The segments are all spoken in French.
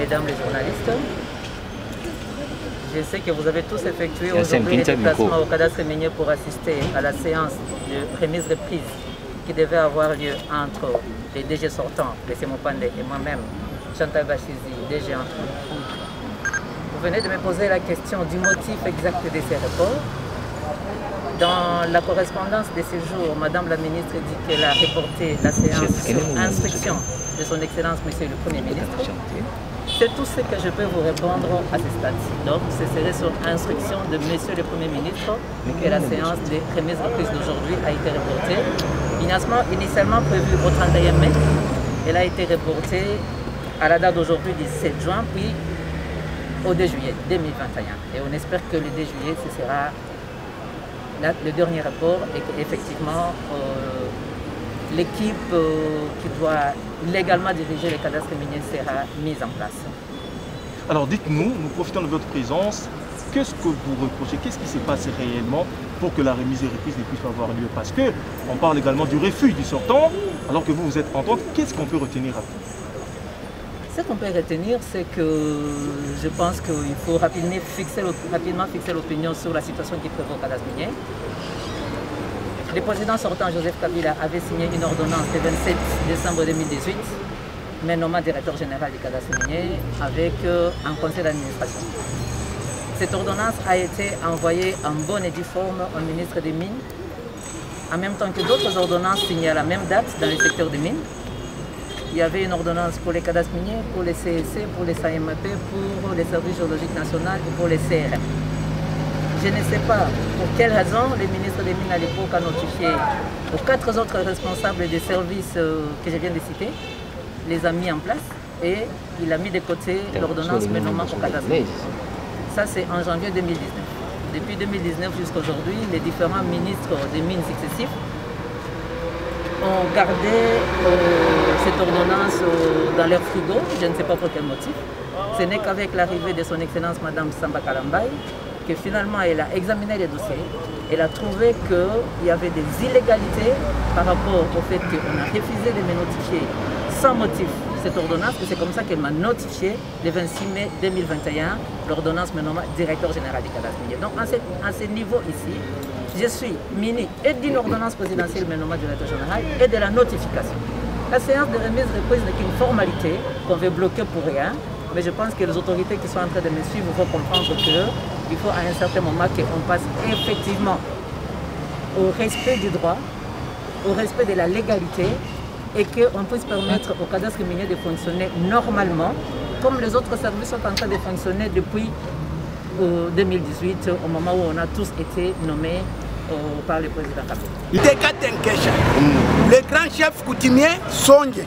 mesdames les journalistes. Je sais que vous avez tous effectué aujourd'hui les déplacements au cadastre minier pour assister à la séance de remise-reprise qui devait avoir lieu entre les DG sortants, les Semopande et moi-même, Chantal Bachizi, DG entrant. Vous venez de me poser la question du motif exact de ces reports. Dans la correspondance de ces jours, Madame la ministre dit qu'elle a reporté la séance sur instruction de son Excellence Monsieur le Premier ministre. C'est tout ce que je peux vous répondre à ce stade-ci. Donc, ce serait sur instruction de Monsieur le Premier ministre que la séance de remise-reprise d'aujourd'hui a été reportée. Initialement prévue au 31 mai, elle a été reportée à la date d'aujourd'hui du 7 juin, puis au 2 juillet 2021. Et on espère que le 2 juillet, ce sera le dernier rapport et qu'effectivement, l'équipe qui doit légalement diriger les cadastres miniers sera mise en place. Alors dites-nous, nous profitons de votre présence, qu'est-ce que vous reprochez, qu'est-ce qui s'est passé réellement pour que la remise et reprise ne puisse pas avoir lieu? Parce qu'on parle également du refus du sortant, alors que vous êtes entente, qu'est-ce qu'on peut retenir rapidement? Ce qu'on peut retenir, c'est que je pense qu'il faut rapidement fixer l'opinion sur la situation qui prévaut au cadastre minier. Le président sortant Joseph Kabila avait signé une ordonnance le 27 décembre 2018, mais nommé directeur général du cadastre minier avec un conseil d'administration. Cette ordonnance a été envoyée en bonne et due forme au ministre des Mines, en même temps que d'autres ordonnances signées à la même date dans le secteur des mines. Il y avait une ordonnance pour les cadastres miniers, pour les CSC, pour les SAMP, pour les services géologiques nationaux et pour les CRM. Je ne sais pas pour quelle raison le ministre des Mines à l'époque a notifié aux 4 autres responsables des services que je viens de citer, les a mis en place et il a mis de côté l'ordonnance me nommant au cadastre. Ça c'est en janvier 2019. Depuis 2019 jusqu'à aujourd'hui, les différents ministres des Mines successifs ont gardé cette ordonnance dans leur frigo, je ne sais pas pour quel motif. Ce n'est qu'avec l'arrivée de son Excellence Madame Samba Kalambay que finalement elle a examiné les dossiers. Elle a trouvé qu'il y avait des illégalités par rapport au fait qu'on a refusé de me notifier sans motif cette ordonnance, et c'est comme ça qu'elle m'a notifié le 26 mai 2021 l'ordonnance me nommant directeur général du cadastre minier. Donc à ce niveau ici, je suis muni et d'une ordonnance présidentielle me nommant directeur général et de la notification. La séance de remise-reprise n'est qu'une formalité qu'on veut bloquer pour rien, mais je pense que les autorités qui sont en train de me suivre vont comprendre qu'il faut à un certain moment qu'on passe effectivement au respect du droit, au respect de la légalité, et qu'on puisse permettre au cadastre minier de fonctionner normalement, comme les autres services sont en train de fonctionner depuis 2018, au moment où on a tous été nommés par le président Kabila. Le grand chef coutumier Songe,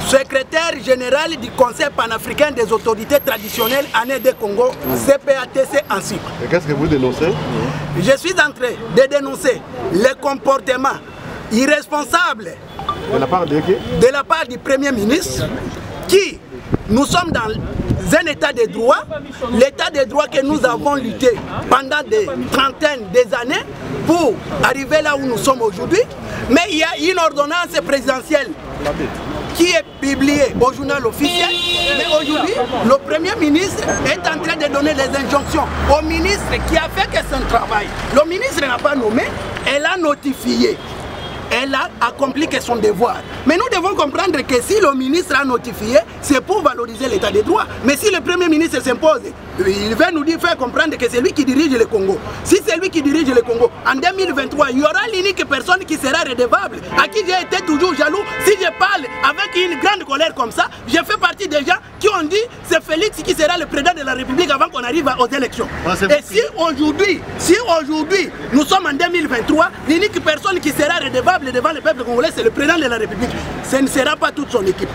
secrétaire général du Conseil panafricain des autorités traditionnelles année de Congo, CPATC en cycle. Et qu'est-ce que vous dénoncez? Je suis en train de dénoncer le comportement irresponsable de la part de qui? De la part du Premier ministre, qui, nous sommes dans un état de droit, l'état de droit que nous avons lutté pendant des trentaines d'années pour arriver là où nous sommes aujourd'hui, mais il y a une ordonnance présidentielle qui est publiée au journal officiel, mais aujourd'hui, le Premier ministre est en train de donner des injonctions au ministre qui a fait que son travail. Le ministre n'a pas nommé, elle a notifié. Elle a accompli que son devoir. Mais nous devons comprendre que si le ministre a notifié, c'est pour valoriser l'état de droit. Mais si le Premier ministre s'impose, il va nous faire comprendre que c'est lui qui dirige le Congo. Si c'est lui qui dirige le Congo, en 2023, il y aura l'unique personne qui sera redevable, à qui j'ai été toujours jaloux. Si je parle avec une grande colère comme ça, je fais partie des gens qui ont dit c'est Félix qui sera le président de la République avant qu'on arrive aux élections. Et si aujourd'hui, nous sommes en 2023, l'unique personne qui sera redevable devant le peuple congolais, c'est le président de la République. Ce ne sera pas toute son équipe.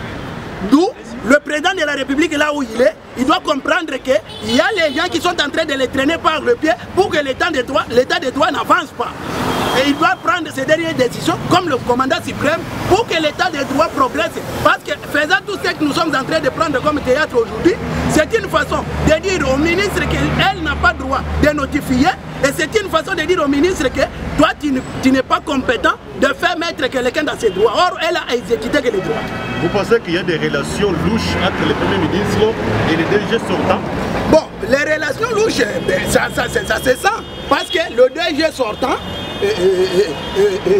D'où le président de la République, là où il est, il doit comprendre qu'il y a les gens qui sont en train de les traîner par le pied pour que l'état de droit n'avance pas. Et il doit prendre ses dernières décisions, comme le commandant suprême, pour que l'état de droit progresse. Parce que faisant tout ce que nous sommes en train de prendre comme théâtre aujourd'hui, c'est une façon de dire au ministre qu'elle n'a pas droit de notifier notifié. Et c'est une façon de dire au ministre que toi, tu n'es pas compétent de faire mettre quelqu'un dans ses droits. Or, elle a exécuté que les droits. Vous pensez qu'il y a des relations louches entre le Premier ministre et les DG sortants? Bon, les relations louches, ça c'est ça. Parce que le DG sortant,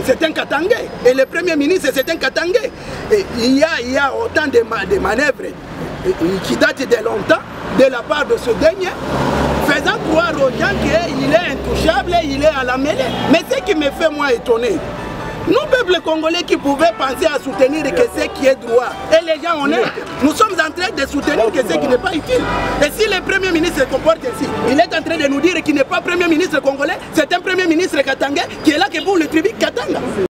c'est un Katangais. Et le Premier ministre, c'est un Katangais. Et il y a autant de manœuvres qui datent de longtemps de la part de ce dernier, faisant croire aux gens qu'il est intouchable, il est à la mêlée. Mais ce qui me fait moi étonner, nous, peuple congolais qui pouvaient penser à soutenir que ce qui est droit, et les gens honnêtes, nous sommes en train de soutenir que ce qui n'est pas utile. Et si le Premier ministre se comporte ainsi, il est en train de nous dire qu'il n'est pas Premier ministre congolais, c'est un Premier ministre katangais qui est là que pour le tribut Katanga.